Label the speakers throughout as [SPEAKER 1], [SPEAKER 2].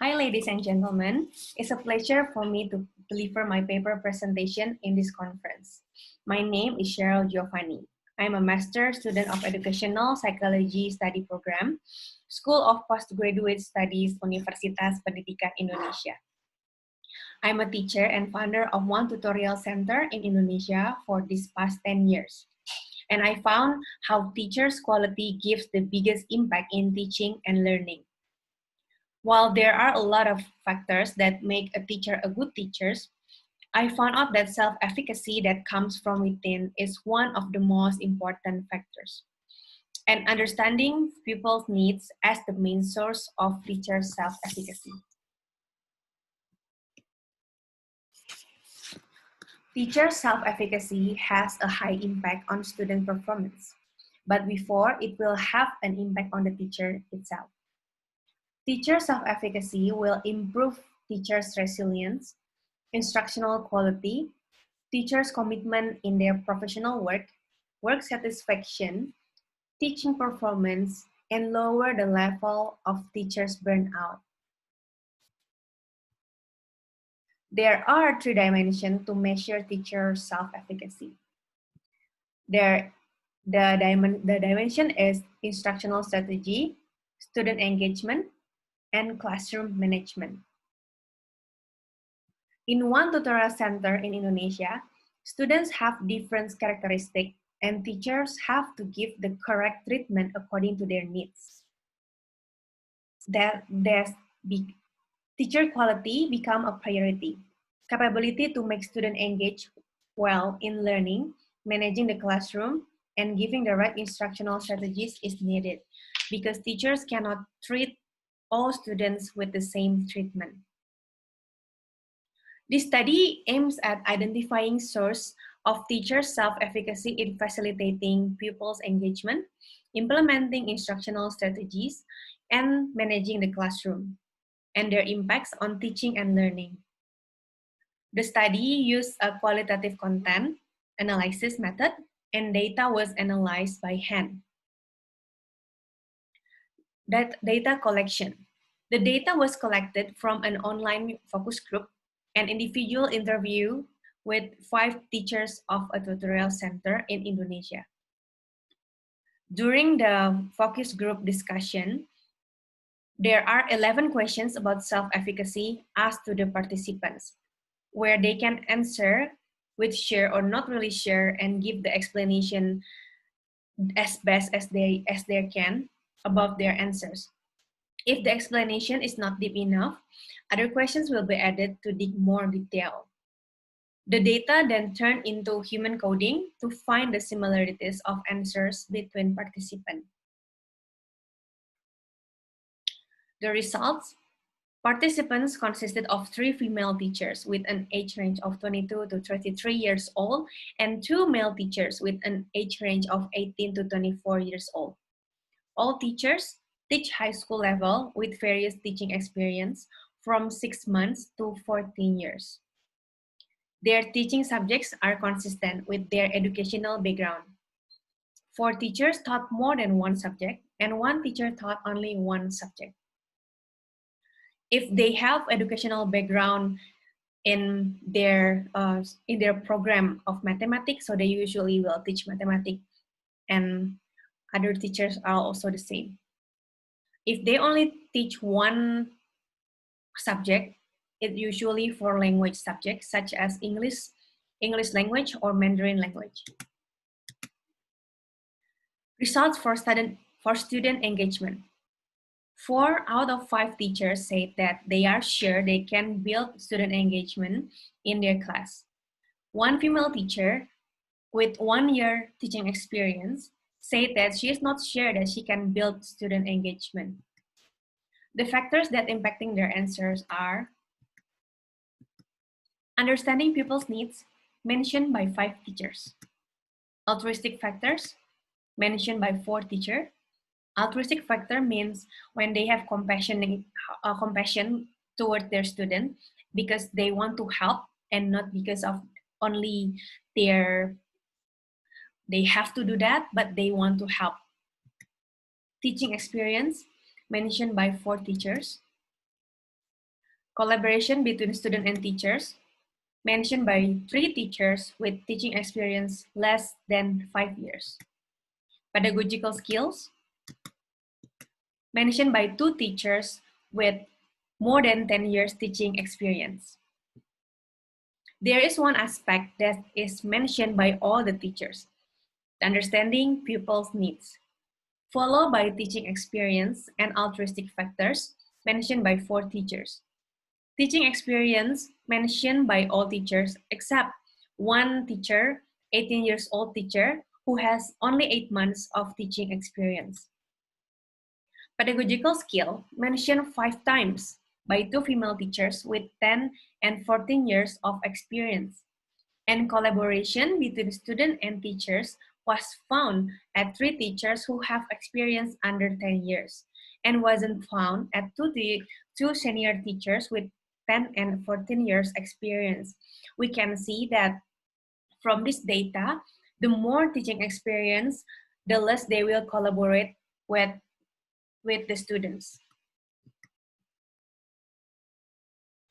[SPEAKER 1] Hi, ladies and gentlemen. It's a pleasure for me to deliver my paper presentation in this conference. My name is Cheryl Giovanni. I'm a Master Student of Educational Psychology Study Program, School of Postgraduate Studies, Universitas Pendidikan Indonesia. I'm a teacher and founder of one tutorial center in Indonesia for these past 10 years. And I found how teachers' quality gives the biggest impact in teaching and learning. While there are a lot of factors that make a teacher a good teacher, I found out that self-efficacy that comes from within is one of the most important factors. And understanding pupils' needs as the main source of teacher self-efficacy. Teacher self-efficacy has a high impact on student performance, but before it will have an impact on the teacher itself. Teacher self-efficacy will improve teachers' resilience, instructional quality, teachers' commitment in their professional work, work satisfaction, teaching performance, and lower the level of teachers' burnout. There are 3 dimensions to measure teacher self-efficacy. The dimension is instructional strategy, student engagement, and classroom management. In one tutorial center in Indonesia, students have different characteristics and teachers have to give the correct treatment according to their needs. Teacher quality become a priority. Capability to make students engage well in learning, managing the classroom, and giving the right instructional strategies is needed because teachers cannot treat all students with the same treatment. This study aims at identifying source of teacher self-efficacy in facilitating pupils' engagement, implementing instructional strategies, and managing the classroom, and their impacts on teaching and learning. The study used a qualitative content analysis method, and data was analyzed by hand. That data collection. The data was collected from an online focus group, an individual interview with 5 teachers of a tutorial center in Indonesia. During the focus group discussion, there are 11 questions about self-efficacy asked to the participants, where they can answer with sure or not really sure and give the explanation as best as they can about their answers. If the explanation is not deep enough, other questions will be added to dig more detail. The data then turned into human coding to find the similarities of answers between participants. The results: participants consisted of 3 female teachers with an age range of 22 to 33 years old and 2 male teachers with an age range of 18 to 24 years old. All teachers teach high school level with various teaching experience from 6 months to 14 years. Their teaching subjects are consistent with their educational background. 4 teachers taught more than one subject, and 1 teacher taught only one subject. If they have educational background in their program of mathematics, so they usually will teach mathematics, and other teachers are also the same. If they only teach one subject, it's usually for language subjects such as English language or Mandarin language. Results for student engagement. 4 out of 5 teachers said that they are sure they can build student engagement in their class. 1 female teacher with 1 year teaching experience said that she is not sure that she can build student engagement. The factors that impacting their answers are understanding pupils' needs, mentioned by 5 teachers. Altruistic factors, mentioned by 4 teachers. Altruistic factor means when they have compassion toward their student because they want to help and not because of only they have to do that, but they want to help. Teaching experience, mentioned by 4 teachers. Collaboration between student and teachers, mentioned by 3 teachers with teaching experience less than 5 years. Pedagogical skills, mentioned by 2 teachers with more than 10 years teaching experience. There is one aspect that is mentioned by all the teachers, understanding pupils' needs, followed by teaching experience and altruistic factors, mentioned by 4 teachers. Teaching experience mentioned by all teachers except one teacher, 18 years old teacher, who has only 8 months of teaching experience. Pedagogical skill mentioned 5 times by 2 female teachers with 10 and 14 years of experience. And collaboration between student and teachers was found at 3 teachers who have experience under 10 years and wasn't found at 2 senior teachers with 10 and 14 years experience. We can see that from this data, the more teaching experience, the less they will collaborate with the students.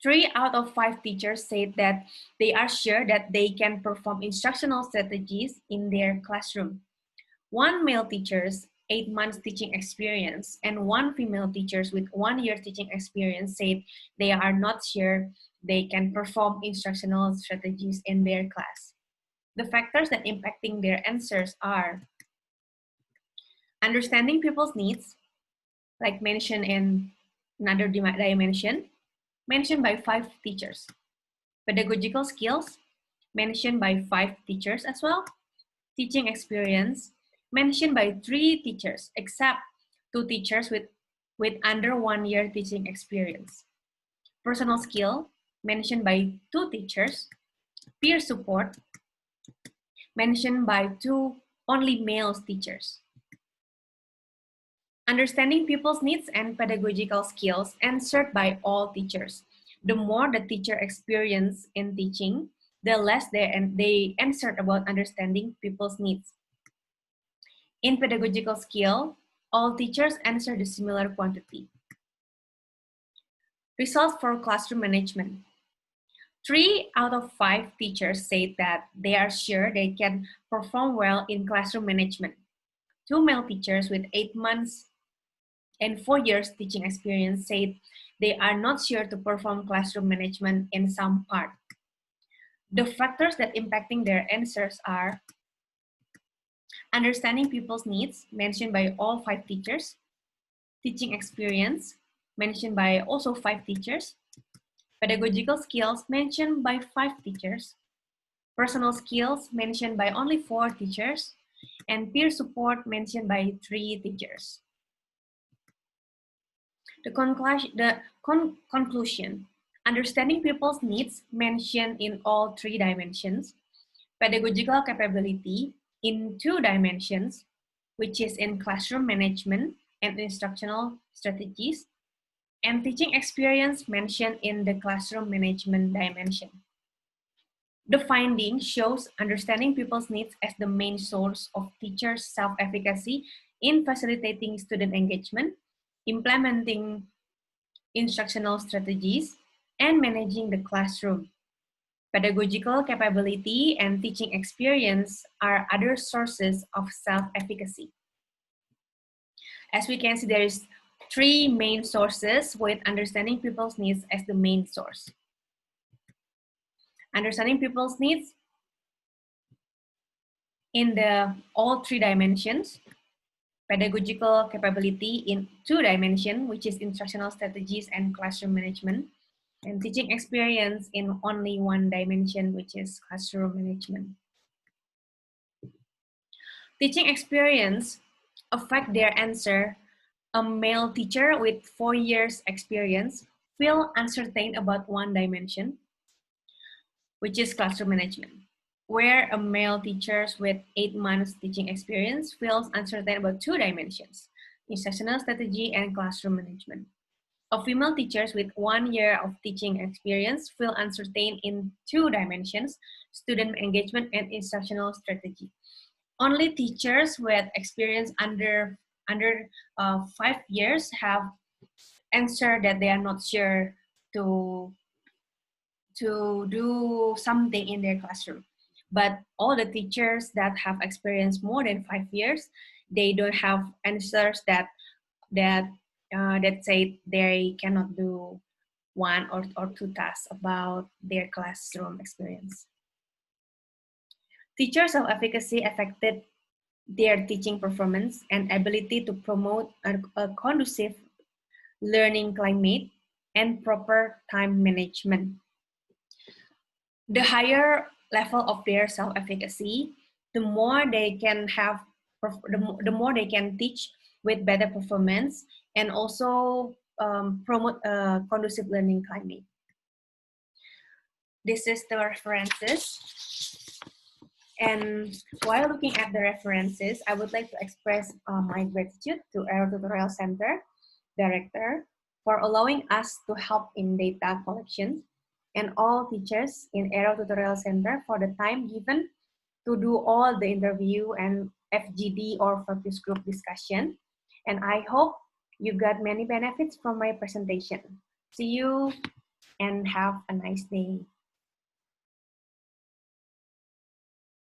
[SPEAKER 1] 3 out of 5 teachers said that they are sure that they can perform instructional strategies in their classroom. 1 male teacher's 8 months teaching experience and 1 female teachers with 1 year teaching experience said they are not sure they can perform instructional strategies in their class. The factors that impacting their answers are understanding people's needs, like mentioned in another dimension, mentioned by 5 teachers. Pedagogical skills, mentioned by 5 teachers as well. Teaching experience, mentioned by 3 teachers, except 2 teachers with under 1 year teaching experience. Personal skill, mentioned by 2 teachers. Peer support, mentioned by 2 only male teachers. Understanding people's needs and pedagogical skills answered by all teachers. The more the teacher experience in teaching, the less they answered about understanding people's needs. In pedagogical skill, all teachers answered a similar quantity. Results for classroom management. 3 out of 5 teachers said that they are sure they can perform well in classroom management. 2 male teachers with 8 months and 4 years teaching experience said they are not sure to perform classroom management in some part. The factors that impacting their answers are understanding people's needs, mentioned by all 5 teachers, teaching experience, mentioned by also 5 teachers, pedagogical skills, mentioned by 5 teachers, personal skills, mentioned by only 4 teachers, and peer support, mentioned by 3 teachers. The conclusion, understanding people's needs mentioned in all 3 dimensions, pedagogical capability in 2 dimensions, which is in classroom management and instructional strategies, and teaching experience mentioned in the classroom management dimension. The finding shows understanding people's needs as the main source of teachers' self-efficacy in facilitating student engagement, implementing instructional strategies, and managing the classroom. Pedagogical capability and teaching experience are other sources of self-efficacy. As we can see, there is 3 main sources with understanding people's needs as the main source. Understanding people's needs in all 3 dimensions, pedagogical capability in 2 dimensions, which is instructional strategies and classroom management, and teaching experience in only 1 dimension, which is classroom management. Teaching experience affect their answer. A male teacher with 4 years experience feel uncertain about 1 dimension, which is classroom management, where a male teacher with 8 months teaching experience feels uncertain about 2 dimensions, instructional strategy and classroom management. A female teacher with 1 year of teaching experience feel uncertain in 2 dimensions, student engagement and instructional strategy. Only teachers with experience under 5 years have answered that they are not sure to do something in their classroom. But all the teachers that have experienced more than 5 years, they don't have answers that say they cannot do one or two tasks about their classroom experience. Teachers' self-efficacy affected their teaching performance and ability to promote a conducive learning climate and proper time management. The higher level of their self-efficacy, the more they can have, the more they can teach with better performance and also promote a conducive learning climate. This is the references. And while looking at the references, I would like to express my gratitude to Aero Tutorial Center Director for allowing us to help in data collection, and all teachers in Aero Tutorial Center for the time given to do all the interview and FGD or focus group discussion. And I hope you got many benefits from my presentation. See you and have a nice day.